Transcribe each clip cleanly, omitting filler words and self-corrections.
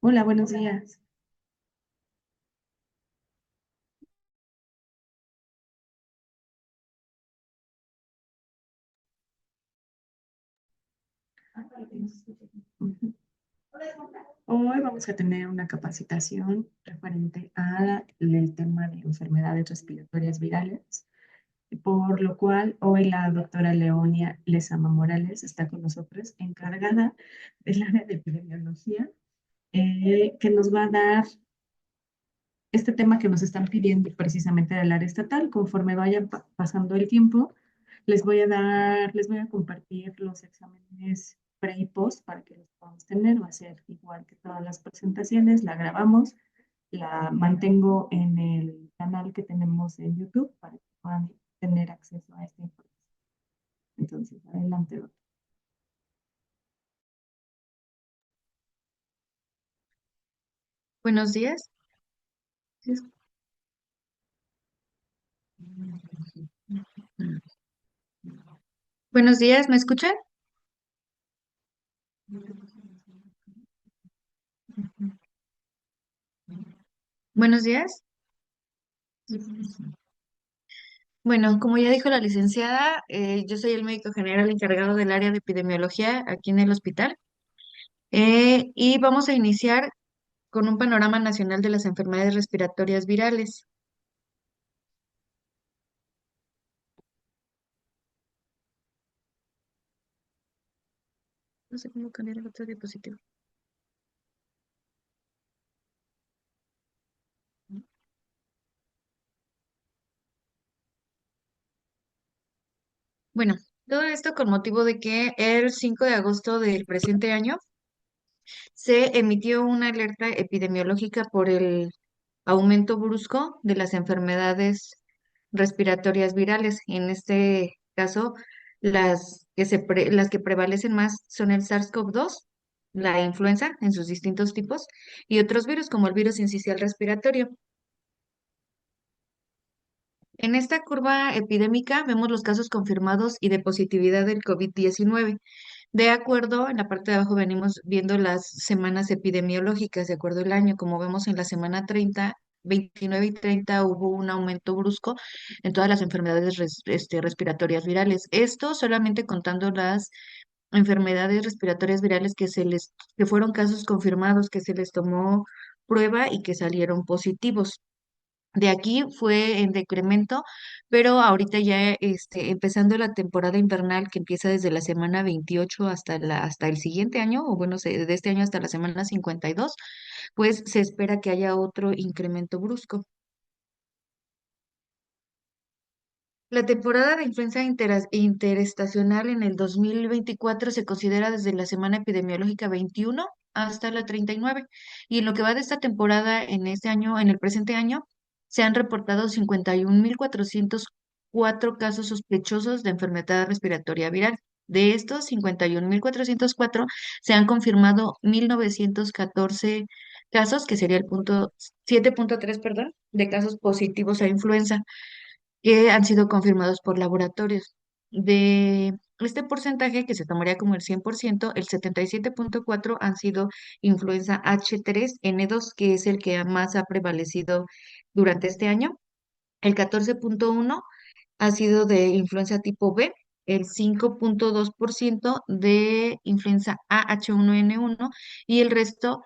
Hola, buenos días. Ujú. Hoy vamos a tener una capacitación referente al tema de enfermedades respiratorias virales, por lo cual hoy la doctora Leonia Lezama Morales está con nosotros, encargada del área de epidemiología, que nos va a dar este tema que nos están pidiendo precisamente del área estatal. Conforme vaya pasando el tiempo, les voy a compartir los exámenes pre y post para que los podamos tener. Va a ser igual que todas las presentaciones, la grabamos, la mantengo en el canal que tenemos en YouTube para que puedan tener acceso a esta información. Entonces, adelante, doctor. Buenos días. Buenos días, ¿me escuchan? Buenos días. Bueno, como ya dijo la licenciada, yo soy el médico general encargado del área de epidemiología aquí en el hospital, y vamos a iniciar con un panorama nacional de las enfermedades respiratorias virales. No sé cómo cambiar el otro diapositivo. Bueno, todo esto con motivo de que el 5 de agosto del presente año se emitió una alerta epidemiológica por el aumento brusco de las enfermedades respiratorias virales. En este caso, las que prevalecen más son el SARS-CoV-2, la influenza en sus distintos tipos y otros virus como el virus sincicial respiratorio. En esta curva epidémica vemos los casos confirmados y de positividad del COVID-19. De acuerdo, en la parte de abajo venimos viendo las semanas epidemiológicas, de acuerdo al año. Como vemos en la semana 30, 29 y 30 hubo un aumento brusco en todas las enfermedades respiratorias virales. Esto solamente contando las enfermedades respiratorias virales que fueron casos confirmados, que se les tomó prueba y que salieron positivos. De aquí fue en decremento, pero ahorita ya empezando la temporada invernal que empieza desde la semana 28 hasta el siguiente año, o bueno, de este año hasta la semana 52, pues se espera que haya otro incremento brusco. La temporada de influenza interestacional en el 2024 se considera desde la semana epidemiológica 21 hasta la 39. Y en lo que va de esta temporada en este año, en el presente año, se han reportado 51.404 casos sospechosos de enfermedad respiratoria viral. De estos 51.404 se han confirmado 1.914 casos, que sería el 7.3, perdón, de casos positivos a influenza que han sido confirmados por laboratorios. De este porcentaje, que se tomaría como el 100%, el 77.4 han sido influenza H3N2, que es el que más ha prevalecido durante este año. El 14.1 ha sido de influenza tipo B, el 5.2% de influenza AH1N1 y el resto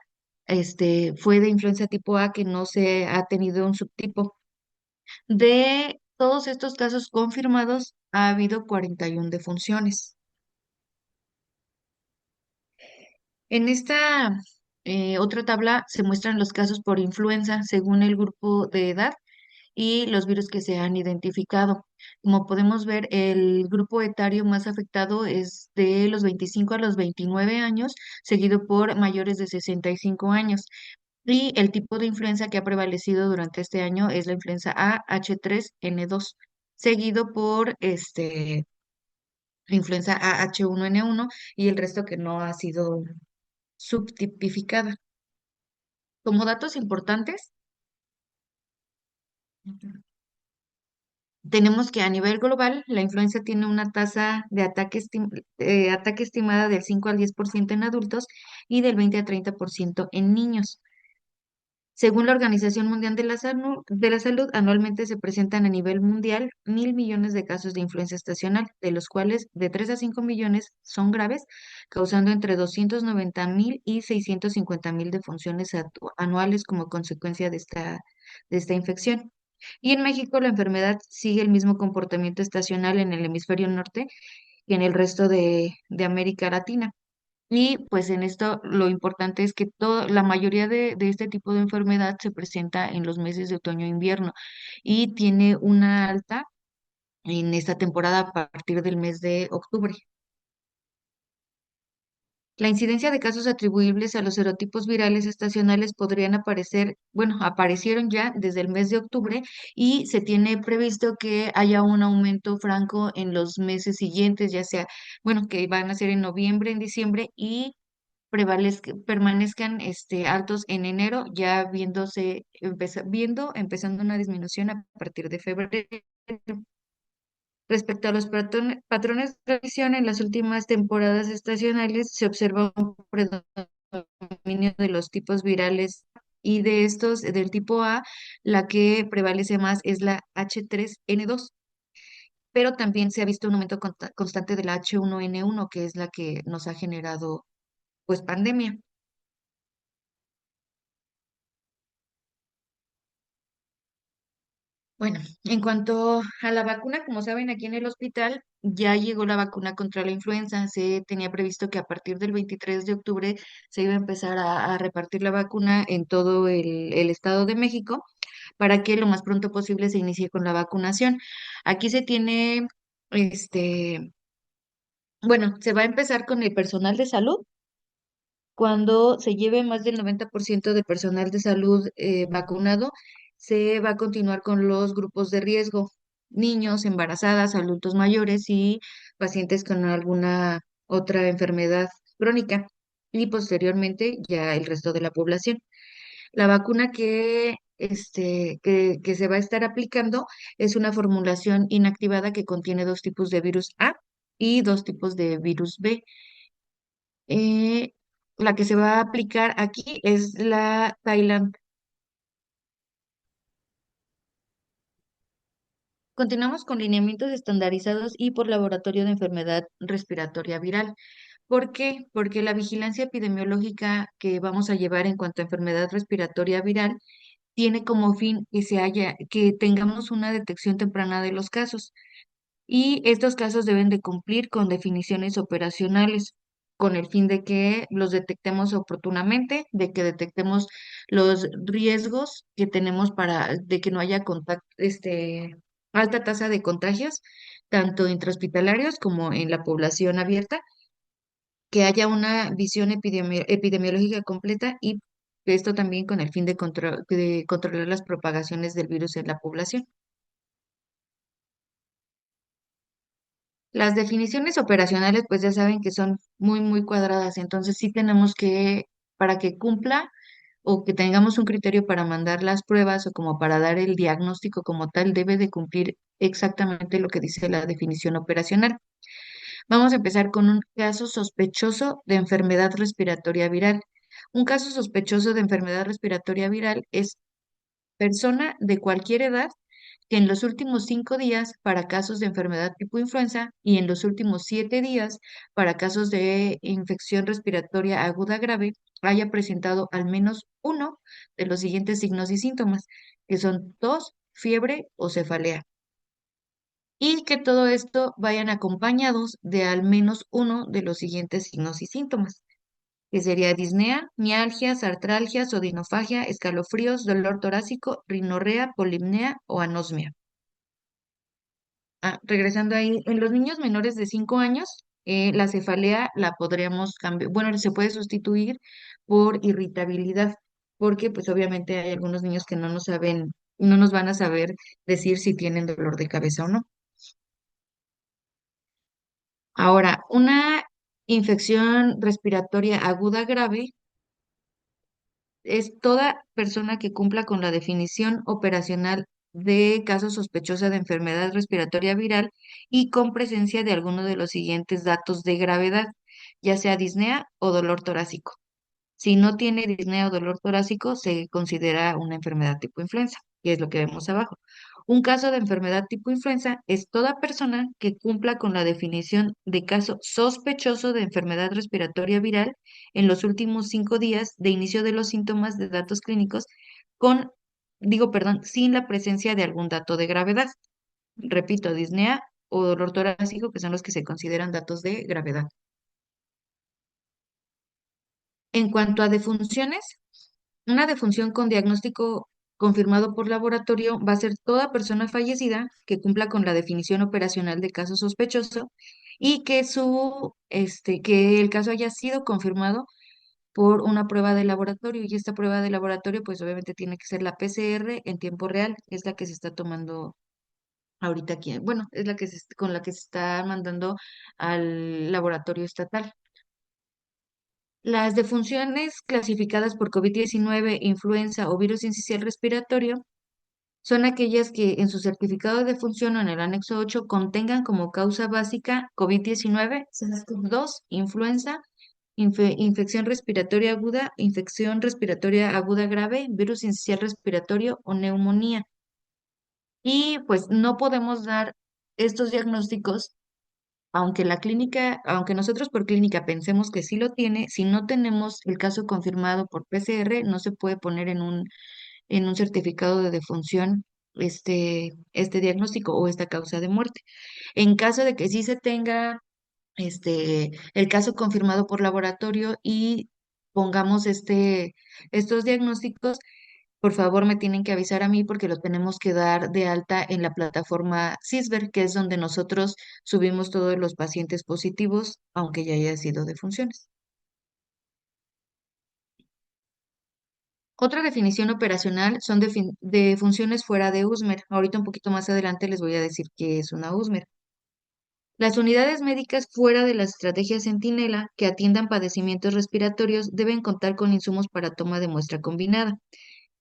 fue de influenza tipo A, que no se ha tenido un subtipo. De todos estos casos confirmados, ha habido 41 defunciones. En esta otra tabla se muestran los casos por influenza según el grupo de edad y los virus que se han identificado. Como podemos ver, el grupo etario más afectado es de los 25 a los 29 años, seguido por mayores de 65 años. Y el tipo de influenza que ha prevalecido durante este año es la influenza A H3N2, seguido por influenza A H1N1 y el resto que no ha sido subtipificada. Como datos importantes, tenemos que a nivel global la influenza tiene una tasa de ataque estimada del 5 al 10% en adultos y del 20 a 30% en niños. Según la Organización Mundial de la Salud, anualmente se presentan a nivel mundial 1.000 millones de casos de influenza estacional, de los cuales de 3 a 5 millones son graves, causando entre 290.000 y 650.000 defunciones anuales como consecuencia de esta infección. Y en México la enfermedad sigue el mismo comportamiento estacional en el hemisferio norte que en el resto de América Latina. Y pues en esto lo importante es que la mayoría de este tipo de enfermedad se presenta en los meses de otoño e invierno y tiene una alta en esta temporada a partir del mes de octubre. La incidencia de casos atribuibles a los serotipos virales estacionales podrían aparecer, bueno, aparecieron ya desde el mes de octubre y se tiene previsto que haya un aumento franco en los meses siguientes, ya sea, bueno, que van a ser en noviembre, en diciembre y permanezcan altos en enero, ya empezando una disminución a partir de febrero. Respecto a los patrones de transmisión, en las últimas temporadas estacionales se observa un predominio de los tipos virales y de estos, del tipo A, la que prevalece más es la H3N2, pero también se ha visto un aumento constante de la H1N1, que es la que nos ha generado pues pandemia. Bueno, en cuanto a la vacuna, como saben, aquí en el hospital ya llegó la vacuna contra la influenza. Se tenía previsto que a partir del 23 de octubre se iba a empezar a repartir la vacuna en todo el Estado de México para que lo más pronto posible se inicie con la vacunación. Aquí se tiene, este, bueno, se va a empezar con el personal de salud cuando se lleve más del 90% de personal de salud vacunado, se va a continuar con los grupos de riesgo, niños, embarazadas, adultos mayores y pacientes con alguna otra enfermedad crónica y posteriormente ya el resto de la población. La vacuna que se va a estar aplicando es una formulación inactivada que contiene dos tipos de virus A y dos tipos de virus B. Eh, la que se va a aplicar aquí es la Thailand. Continuamos con lineamientos estandarizados y por laboratorio de enfermedad respiratoria viral. ¿Por qué? Porque la vigilancia epidemiológica que vamos a llevar en cuanto a enfermedad respiratoria viral tiene como fin que tengamos una detección temprana de los casos. Y estos casos deben de cumplir con definiciones operacionales con el fin de que los detectemos oportunamente, de que detectemos los riesgos que tenemos de que no haya alta tasa de contagios, tanto intrahospitalarios como en la población abierta, que haya una visión epidemiológica completa y esto también con el fin de controlar las propagaciones del virus en la población. Las definiciones operacionales, pues ya saben que son muy, muy cuadradas, entonces sí tenemos que, para que cumpla o que tengamos un criterio para mandar las pruebas o como para dar el diagnóstico como tal, debe de cumplir exactamente lo que dice la definición operacional. Vamos a empezar con un caso sospechoso de enfermedad respiratoria viral. Un caso sospechoso de enfermedad respiratoria viral es persona de cualquier edad que en los últimos 5 días para casos de enfermedad tipo influenza y en los últimos 7 días para casos de infección respiratoria aguda grave haya presentado al menos uno de los siguientes signos y síntomas, que son tos, fiebre o cefalea. Y que todo esto vayan acompañados de al menos uno de los siguientes signos y síntomas, que sería disnea, mialgias, artralgias, odinofagia, escalofríos, dolor torácico, rinorrea, polimnea o anosmia. Regresando ahí, en los niños menores de 5 años, la cefalea la podríamos cambiar, bueno, se puede sustituir por irritabilidad, porque pues obviamente hay algunos niños que no nos van a saber decir si tienen dolor de cabeza o no. Ahora, una infección respiratoria aguda grave es toda persona que cumpla con la definición operacional de casos sospechosos de enfermedad respiratoria viral y con presencia de alguno de los siguientes datos de gravedad, ya sea disnea o dolor torácico. Si no tiene disnea o dolor torácico, se considera una enfermedad tipo influenza, que es lo que vemos abajo. Un caso de enfermedad tipo influenza es toda persona que cumpla con la definición de caso sospechoso de enfermedad respiratoria viral en los últimos 5 días de inicio de los síntomas de datos clínicos con, perdón, sin la presencia de algún dato de gravedad. Repito, disnea o dolor torácico, que son los que se consideran datos de gravedad. En cuanto a defunciones, una defunción con diagnóstico confirmado por laboratorio va a ser toda persona fallecida que cumpla con la definición operacional de caso sospechoso y que que el caso haya sido confirmado por una prueba de laboratorio. Y esta prueba de laboratorio, pues obviamente tiene que ser la PCR en tiempo real, es la que se está tomando ahorita aquí. Bueno, es la que con la que se está mandando al laboratorio estatal. Las defunciones clasificadas por COVID-19, influenza o virus incisional respiratorio son aquellas que en su certificado de defunción o en el anexo 8 contengan como causa básica COVID-19, SARS-CoV-2, influenza, infección respiratoria aguda, infección respiratoria aguda grave, virus incisional respiratorio o neumonía. Y pues no podemos dar estos diagnósticos aunque nosotros por clínica pensemos que sí lo tiene, si no tenemos el caso confirmado por PCR, no se puede poner en un certificado de defunción este diagnóstico o esta causa de muerte. En caso de que sí se tenga el caso confirmado por laboratorio y pongamos estos diagnósticos, por favor, me tienen que avisar a mí porque lo tenemos que dar de alta en la plataforma CISBER, que es donde nosotros subimos todos los pacientes positivos, aunque ya haya sido de funciones. Otra definición operacional son de funciones fuera de USMER. Ahorita un poquito más adelante les voy a decir qué es una USMER. Las unidades médicas fuera de la estrategia Centinela que atiendan padecimientos respiratorios deben contar con insumos para toma de muestra combinada,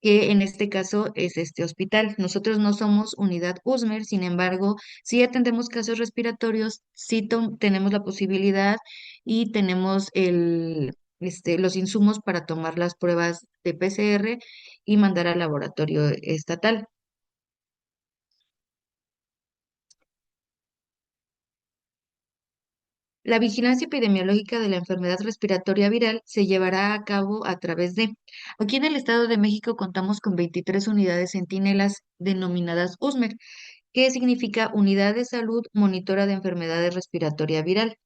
que en este caso es este hospital. Nosotros no somos unidad USMER, sin embargo, sí atendemos casos respiratorios, sí tenemos la posibilidad y tenemos los insumos para tomar las pruebas de PCR y mandar al laboratorio estatal. La vigilancia epidemiológica de la enfermedad respiratoria viral se llevará a cabo a través de. Aquí en el Estado de México contamos con 23 unidades centinelas denominadas USMER, que significa Unidad de Salud Monitora de Enfermedades Respiratoria Viral.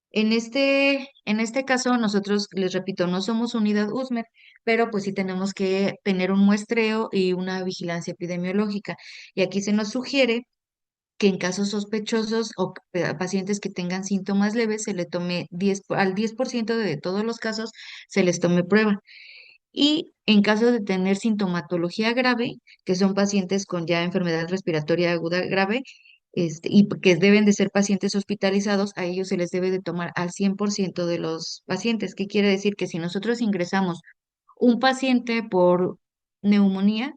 En este caso, nosotros, les repito, no somos unidad USMER, pero pues sí tenemos que tener un muestreo y una vigilancia epidemiológica. Y aquí se nos sugiere que en casos sospechosos o pacientes que tengan síntomas leves se le tome al 10% de todos los casos se les tome prueba. Y en caso de tener sintomatología grave, que son pacientes con ya enfermedad respiratoria aguda grave, y que deben de ser pacientes hospitalizados, a ellos se les debe de tomar al 100% de los pacientes. ¿Qué quiere decir? Que si nosotros ingresamos un paciente por neumonía,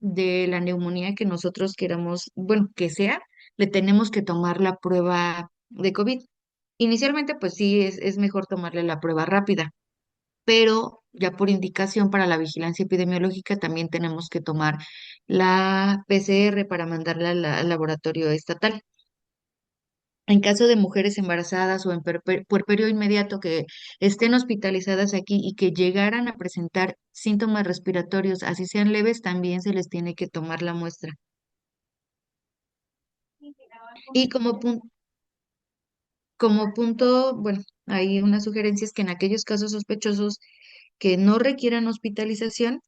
de la neumonía que nosotros queramos, bueno, que sea, le tenemos que tomar la prueba de COVID. Inicialmente, pues sí, es mejor tomarle la prueba rápida, pero ya por indicación para la vigilancia epidemiológica también tenemos que tomar la PCR para mandarla al laboratorio estatal. En caso de mujeres embarazadas o en puerperio inmediato que estén hospitalizadas aquí y que llegaran a presentar síntomas respiratorios, así sean leves, también se les tiene que tomar la muestra. Y como punto, bueno, hay una sugerencia es que en aquellos casos sospechosos que no requieran hospitalización,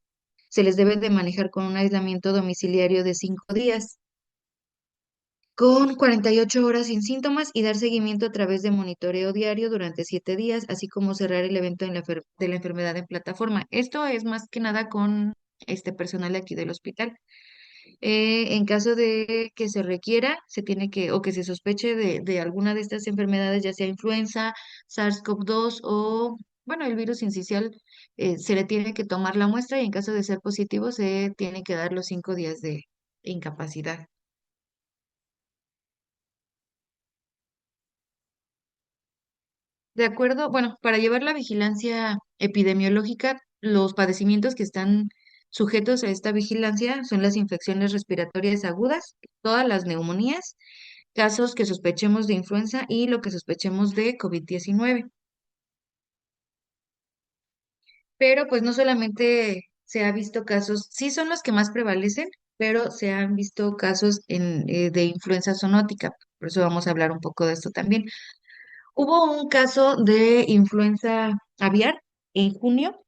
se les debe de manejar con un aislamiento domiciliario de 5 días, con 48 horas sin síntomas y dar seguimiento a través de monitoreo diario durante 7 días, así como cerrar el evento de la enfermedad en plataforma. Esto es más que nada con este personal de aquí del hospital. En caso de que se requiera, se tiene que, o que se sospeche de alguna de estas enfermedades, ya sea influenza, SARS-CoV-2 o, bueno, el virus incisional, se le tiene que tomar la muestra y en caso de ser positivo, se tiene que dar los 5 días incapacidad. De acuerdo, bueno, para llevar la vigilancia epidemiológica, los padecimientos que están sujetos a esta vigilancia son las infecciones respiratorias agudas, todas las neumonías, casos que sospechemos de influenza y lo que sospechemos de COVID-19. Pero pues no solamente se ha visto casos, sí son los que más prevalecen, pero se han visto casos de influenza zoonótica. Por eso vamos a hablar un poco de esto también. Hubo un caso de influenza aviar en junio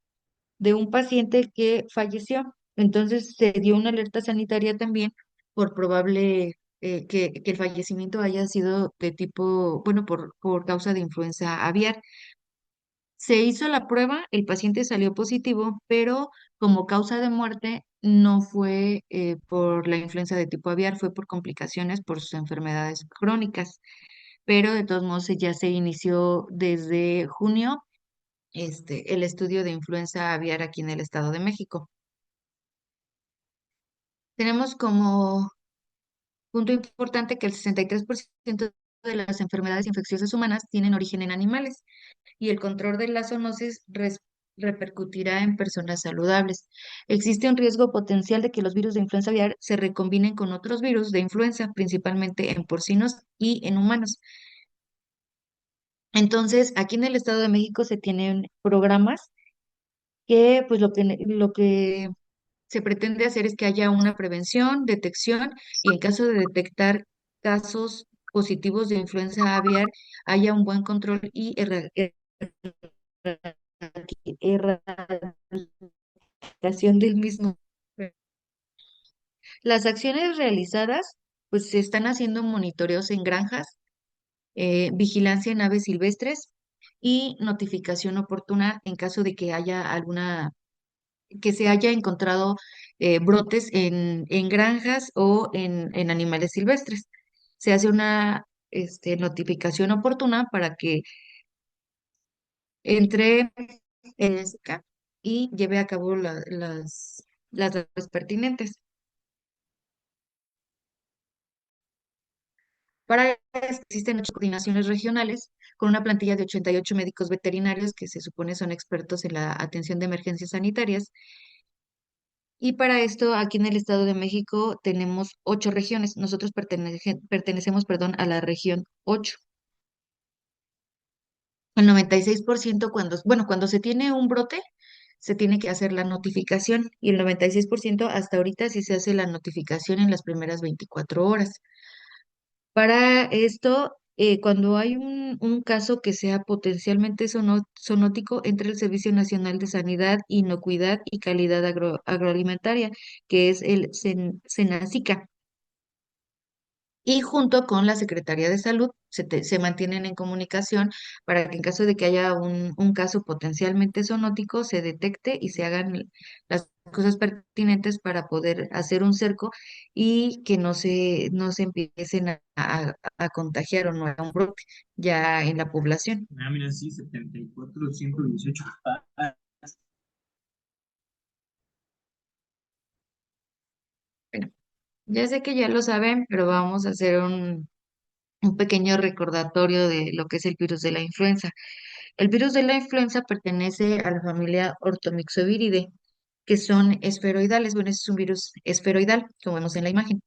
de un paciente que falleció. Entonces se dio una alerta sanitaria también por probable que el fallecimiento haya sido de tipo, bueno, por causa de influenza aviar. Se hizo la prueba, el paciente salió positivo, pero como causa de muerte no fue por la influenza de tipo aviar, fue por complicaciones por sus enfermedades crónicas. Pero de todos modos ya se inició desde junio el estudio de influenza aviar aquí en el Estado de México. Tenemos como punto importante que el 63% de las enfermedades infecciosas humanas tienen origen en animales y el control de la zoonosis repercutirá en personas saludables. Existe un riesgo potencial de que los virus de influenza aviar se recombinen con otros virus de influenza, principalmente en porcinos y en humanos. Entonces, aquí en el Estado de México se tienen programas que, pues, lo que se pretende hacer es que haya una prevención, detección y en caso de detectar casos positivos de influenza aviar, haya un buen control y erradicación del mismo. Las acciones realizadas, pues se están haciendo monitoreos en granjas, vigilancia en aves silvestres y notificación oportuna en caso de que haya que se haya encontrado brotes en granjas o en animales silvestres. Se hace una notificación oportuna para que entre en SK y lleve a cabo las labores pertinentes. Para esto existen 8 coordinaciones regionales con una plantilla de 88 médicos veterinarios que se supone son expertos en la atención de emergencias sanitarias. Y para esto, aquí en el Estado de México tenemos 8 regiones. Nosotros pertenecemos, perdón, a la región 8. El 96% cuando se tiene un brote, se tiene que hacer la notificación y el 96% hasta ahorita sí se hace la notificación en las primeras 24 horas. Para esto, cuando hay un caso que sea potencialmente zoonótico, entra el Servicio Nacional de Sanidad, Inocuidad y Calidad Agroalimentaria, que es el SENASICA. Y junto con la Secretaría de Salud se mantienen en comunicación para que en caso de que haya un caso potencialmente zoonótico, se detecte y se hagan las cosas pertinentes para poder hacer un cerco y que no se empiecen a contagiar o no haya un brote ya en la población. Ah, mira, sí, 74, 118. Ah, Bueno, ya sé que ya lo saben, pero vamos a hacer un pequeño recordatorio de lo que es el virus de la influenza. El virus de la influenza pertenece a la familia Orthomyxoviridae, que son esferoidales. Bueno, es un virus esferoidal, como vemos en la imagen.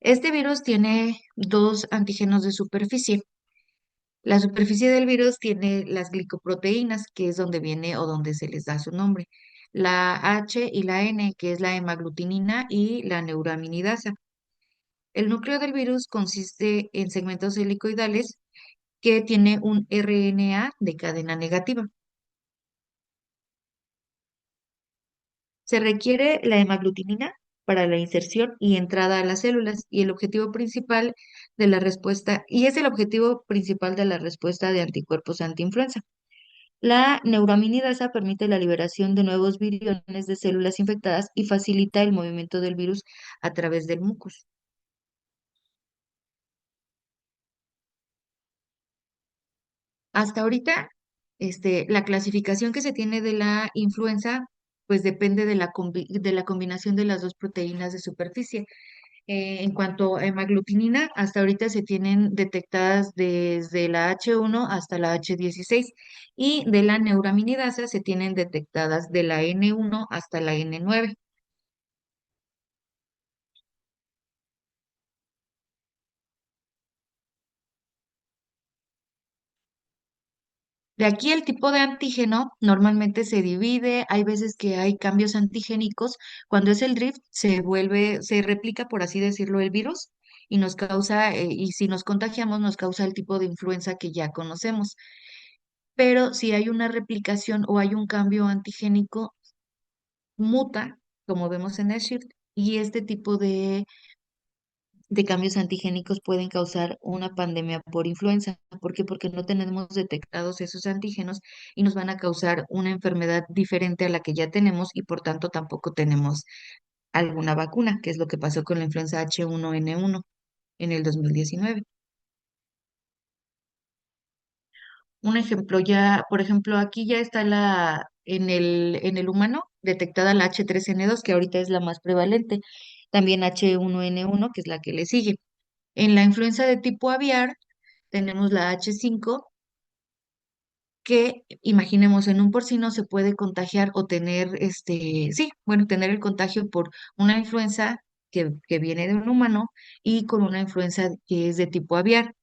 Este virus tiene dos antígenos de superficie. La superficie del virus tiene las glicoproteínas, que es donde viene o donde se les da su nombre. La H y la N, que es la hemaglutinina y la neuraminidasa. El núcleo del virus consiste en segmentos helicoidales que tiene un RNA de cadena negativa. Se requiere la hemaglutinina para la inserción y entrada a las células y el objetivo principal de la respuesta, y es el objetivo principal de la respuesta de anticuerpos antiinfluenza. La neuraminidasa permite la liberación de nuevos viriones de células infectadas y facilita el movimiento del virus a través del mucus. Hasta ahorita, la clasificación que se tiene de la influenza pues depende de de la combinación de las dos proteínas de superficie. En cuanto a hemaglutinina, hasta ahorita se tienen detectadas desde la H1 hasta la H16 y de la neuraminidasa se tienen detectadas de la N1 hasta la N9. De aquí el tipo de antígeno normalmente se divide, hay veces que hay cambios antigénicos. Cuando es el drift se replica, por así decirlo, el virus y nos causa, y si nos contagiamos, nos causa el tipo de influenza que ya conocemos. Pero si hay una replicación o hay un cambio antigénico, muta, como vemos en el Shift, y este tipo de cambios antigénicos pueden causar una pandemia por influenza. ¿Por qué? Porque no tenemos detectados esos antígenos y nos van a causar una enfermedad diferente a la que ya tenemos y por tanto tampoco tenemos alguna vacuna, que es lo que pasó con la influenza H1N1 en el 2019. Un ejemplo ya, por ejemplo, aquí ya está en el humano detectada la H3N2, que ahorita es la más prevalente, también H1N1, que es la que le sigue. En la influenza de tipo aviar tenemos la H5, que imaginemos en un porcino se puede contagiar o tener, sí, bueno, tener el contagio por una influenza que viene de un humano y con una influenza que es de tipo aviar.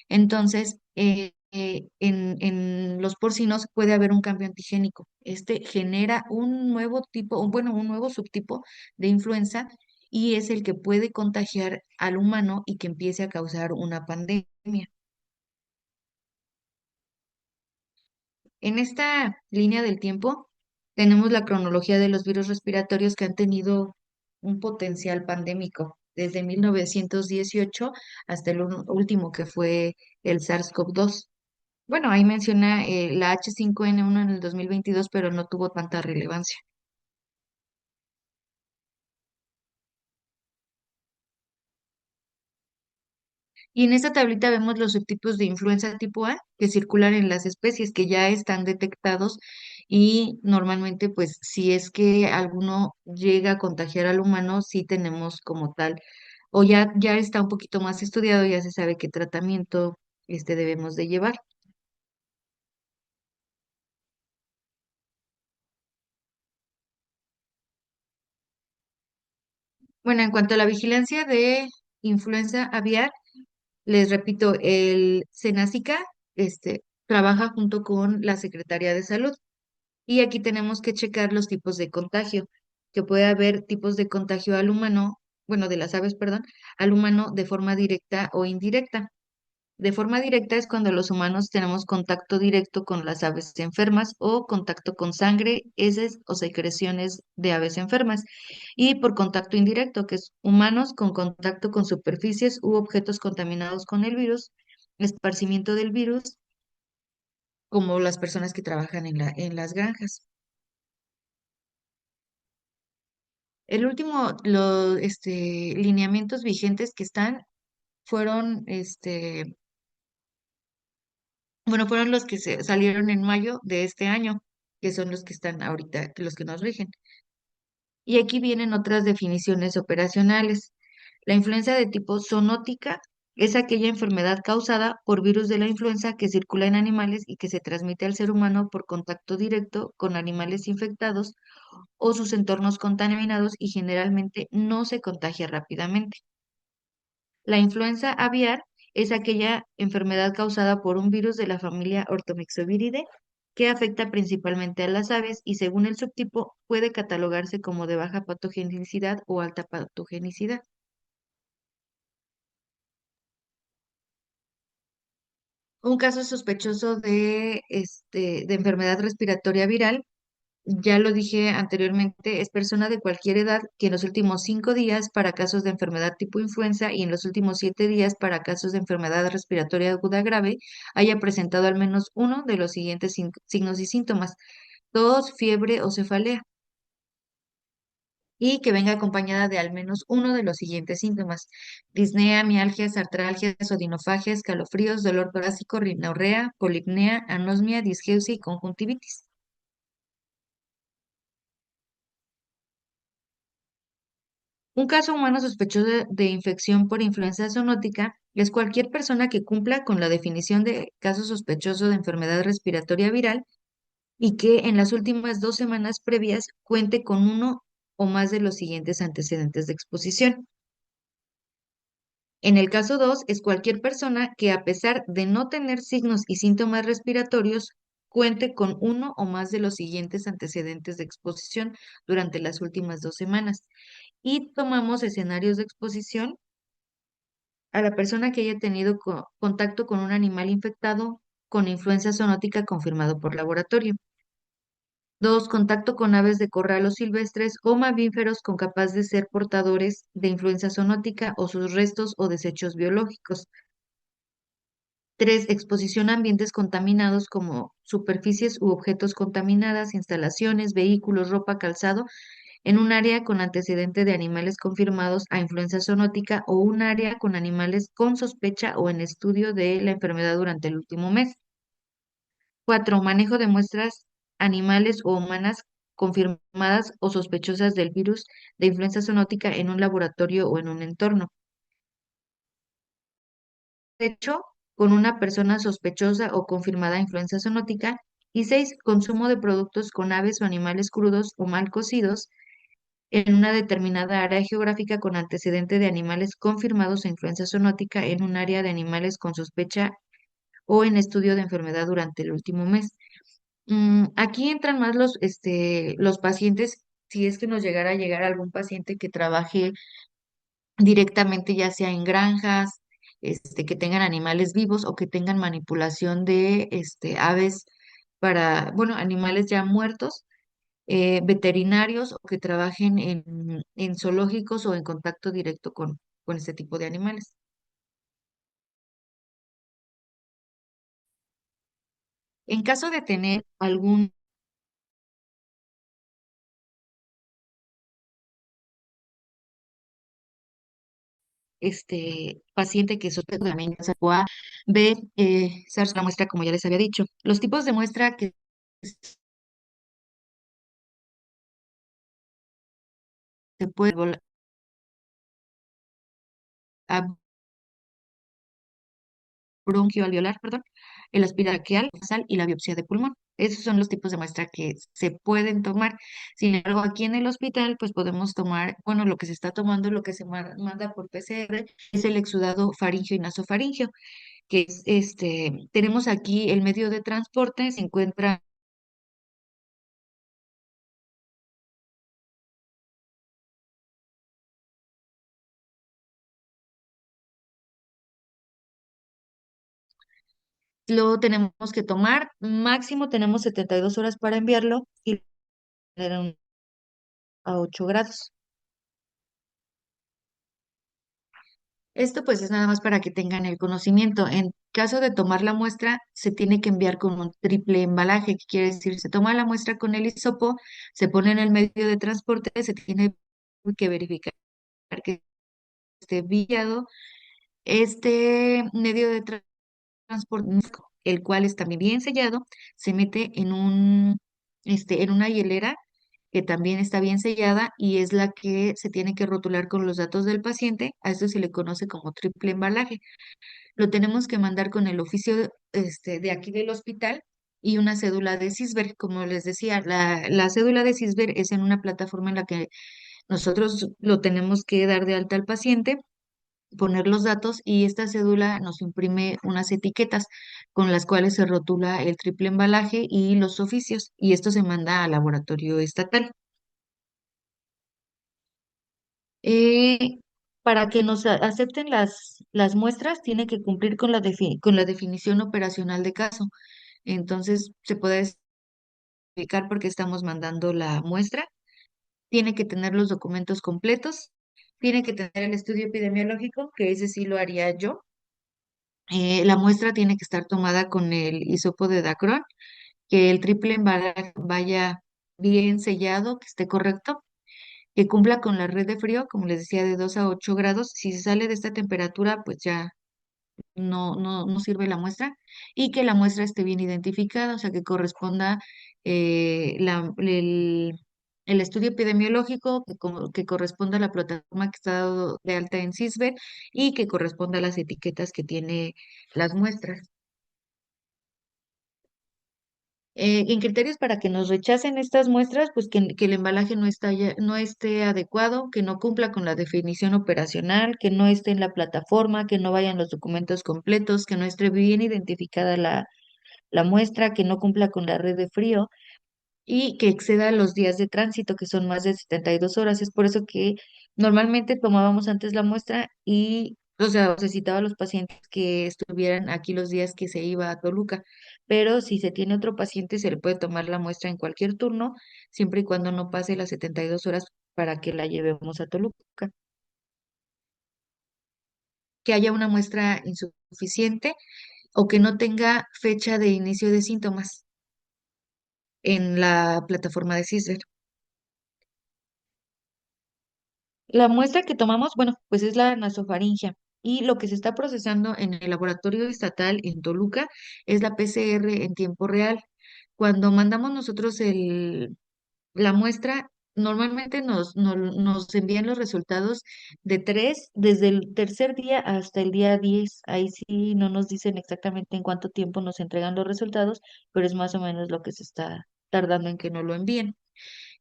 Entonces, en los porcinos puede haber un cambio antigénico. Este genera un nuevo tipo, o bueno, un nuevo subtipo de influenza y es el que puede contagiar al humano y que empiece a causar una pandemia. En esta línea del tiempo tenemos la cronología de los virus respiratorios que han tenido un potencial pandémico desde 1918 hasta el último que fue el SARS-CoV-2. Bueno, ahí menciona la H5N1 en el 2022, pero no tuvo tanta relevancia. Y en esta tablita vemos los subtipos de influenza tipo A que circulan en las especies que ya están detectados y normalmente, pues, si es que alguno llega a contagiar al humano, sí tenemos como tal, o ya está un poquito más estudiado, ya se sabe qué tratamiento debemos de llevar. Bueno, en cuanto a la vigilancia de influenza aviar, les repito, el SENASICA trabaja junto con la Secretaría de Salud y aquí tenemos que checar los tipos de contagio, que puede haber tipos de contagio al humano, bueno, de las aves, perdón, al humano de forma directa o indirecta. De forma directa es cuando los humanos tenemos contacto directo con las aves enfermas o contacto con sangre, heces o secreciones de aves enfermas. Y por contacto indirecto, que es humanos con contacto con superficies u objetos contaminados con el virus, esparcimiento del virus, como las personas que trabajan en las granjas. El último, los lineamientos vigentes que están fueron, bueno, fueron los que se salieron en mayo de este año, que son los que están ahorita, los que nos rigen. Y aquí vienen otras definiciones operacionales. La influenza de tipo zoonótica es aquella enfermedad causada por virus de la influenza que circula en animales y que se transmite al ser humano por contacto directo con animales infectados o sus entornos contaminados y generalmente no se contagia rápidamente. La influenza aviar es aquella enfermedad causada por un virus de la familia Orthomyxoviridae que afecta principalmente a las aves y según el subtipo puede catalogarse como de baja patogenicidad o alta patogenicidad. Un caso sospechoso de enfermedad respiratoria viral, ya lo dije anteriormente, es persona de cualquier edad que en los últimos 5 días para casos de enfermedad tipo influenza y en los últimos 7 días para casos de enfermedad respiratoria aguda grave haya presentado al menos uno de los siguientes signos y síntomas: tos, fiebre o cefalea, y que venga acompañada de al menos uno de los siguientes síntomas: disnea, mialgias, artralgias, odinofagias, escalofríos, dolor torácico, rinorrea, polipnea, anosmia, disgeusia y conjuntivitis. Un caso humano sospechoso de infección por influenza zoonótica es cualquier persona que cumpla con la definición de caso sospechoso de enfermedad respiratoria viral y que en las últimas 2 semanas previas cuente con uno o más de los siguientes antecedentes de exposición. En el caso 2 es cualquier persona que a pesar de no tener signos y síntomas respiratorios, cuente con uno o más de los siguientes antecedentes de exposición durante las últimas 2 semanas. Y tomamos escenarios de exposición a la persona que haya tenido contacto con un animal infectado con influenza zoonótica confirmado por laboratorio. 2, contacto con aves de corral o silvestres o mamíferos con capaz de ser portadores de influenza zoonótica o sus restos o desechos biológicos. 3, exposición a ambientes contaminados como superficies u objetos contaminadas, instalaciones, vehículos, ropa, calzado, en un área con antecedente de animales confirmados a influenza zoonótica o un área con animales con sospecha o en estudio de la enfermedad durante el último mes. 4, manejo de muestras animales o humanas confirmadas o sospechosas del virus de influenza zoonótica en un laboratorio o en un entorno. Hecho con una persona sospechosa o confirmada de influenza zoonótica. Y 6, consumo de productos con aves o animales crudos o mal cocidos en una determinada área geográfica con antecedente de animales confirmados a influenza zoonótica en un área de animales con sospecha o en estudio de enfermedad durante el último mes. Aquí entran más los pacientes, si es que nos llegara a llegar algún paciente que trabaje directamente, ya sea en granjas, que tengan animales vivos o que tengan manipulación de aves para, bueno, animales ya muertos, veterinarios o que trabajen en zoológicos o en contacto directo con este tipo de animales. En caso de tener algún paciente que sospecha de se pueda ver, la muestra, como ya les había dicho. Los tipos de muestra que se puede a bronquioalveolar, perdón, el aspiraquial, nasal y la biopsia de pulmón. Esos son los tipos de muestra que se pueden tomar. Sin embargo, aquí en el hospital, pues podemos tomar, bueno, lo que se está tomando, lo que se manda por PCR, es el exudado faríngeo y nasofaríngeo, que es tenemos aquí el medio de transporte, se encuentra lo tenemos que tomar, máximo tenemos 72 horas para enviarlo y tener a 8 grados. Esto pues es nada más para que tengan el conocimiento. En caso de tomar la muestra, se tiene que enviar con un triple embalaje, que quiere decir, se toma la muestra con el hisopo, se pone en el medio de transporte, se tiene que verificar que esté sellado. Este medio de transporte, el cual está bien sellado, se mete en una hielera que también está bien sellada y es la que se tiene que rotular con los datos del paciente. A esto se le conoce como triple embalaje. Lo tenemos que mandar con el oficio de aquí del hospital y una cédula de CISBER. Como les decía, la cédula de CISBER es en una plataforma en la que nosotros lo tenemos que dar de alta al paciente, poner los datos y esta cédula nos imprime unas etiquetas con las cuales se rotula el triple embalaje y los oficios y esto se manda al laboratorio estatal. Eh, para que nos acepten las muestras, tiene que cumplir con con la definición operacional de caso. Entonces, se puede explicar por qué estamos mandando la muestra. Tiene que tener los documentos completos. Tiene que tener el estudio epidemiológico, que ese sí lo haría yo. La muestra tiene que estar tomada con el hisopo de Dacron, que el triple embalaje vaya bien sellado, que esté correcto, que cumpla con la red de frío, como les decía, de 2 a 8 grados. Si se sale de esta temperatura, pues ya no sirve la muestra. Y que la muestra esté bien identificada, o sea, que corresponda el estudio epidemiológico que corresponde a la plataforma que está dado de alta en CISBER y que corresponde a las etiquetas que tiene las muestras. En criterios para que nos rechacen estas muestras, pues que el embalaje no esté adecuado, que no cumpla con la definición operacional, que no esté en la plataforma, que no vayan los documentos completos, que no esté bien identificada la muestra, que no cumpla con la red de frío y que exceda los días de tránsito, que son más de 72 horas. Es por eso que normalmente tomábamos antes la muestra y, o sea, se citaba a los pacientes que estuvieran aquí los días que se iba a Toluca. Pero si se tiene otro paciente, se le puede tomar la muestra en cualquier turno, siempre y cuando no pase las 72 horas para que la llevemos a Toluca. Que haya una muestra insuficiente o que no tenga fecha de inicio de síntomas en la plataforma de CISBER. La muestra que tomamos, bueno, pues es la nasofaringia y lo que se está procesando en el laboratorio estatal en Toluca es la PCR en tiempo real. Cuando mandamos nosotros la muestra, normalmente nos envían los resultados desde el tercer día hasta el día 10. Ahí sí no nos dicen exactamente en cuánto tiempo nos entregan los resultados, pero es más o menos lo que se está tardando en que nos lo envíen.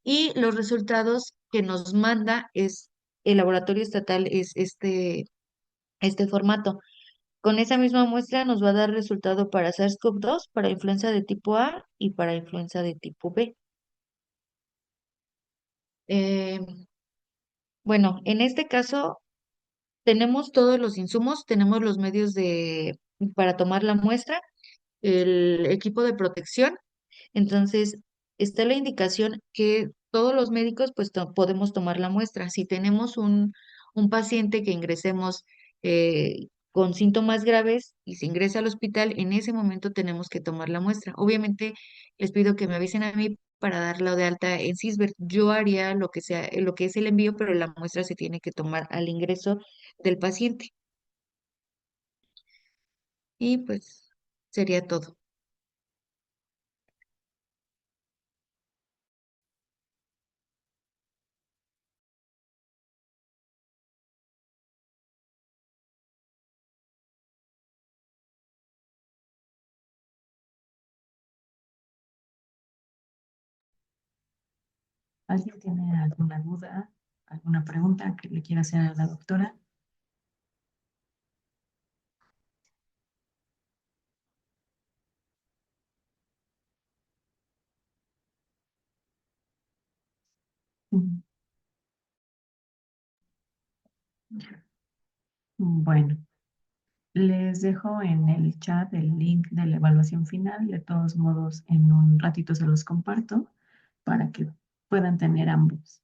Y los resultados que nos manda el laboratorio estatal es este formato. Con esa misma muestra nos va a dar resultado para SARS-CoV-2, para influenza de tipo A y para influenza de tipo B. Eh, bueno, en este caso tenemos todos los insumos, tenemos los medios para tomar la muestra, el equipo de protección. Entonces, está la indicación que todos los médicos pues podemos tomar la muestra. Si tenemos un paciente que ingresemos con síntomas graves y se ingresa al hospital, en ese momento tenemos que tomar la muestra. Obviamente, les pido que me avisen a mí para darlo de alta en CISBER. Yo haría lo que sea, lo que es el envío, pero la muestra se tiene que tomar al ingreso del paciente. Y pues sería todo. ¿Alguien tiene alguna duda, alguna pregunta que le quiera hacer a la doctora? Mm, Bueno, les dejo en el chat el link de la evaluación final. De todos modos, en un ratito se los comparto para que puedan tener ambos.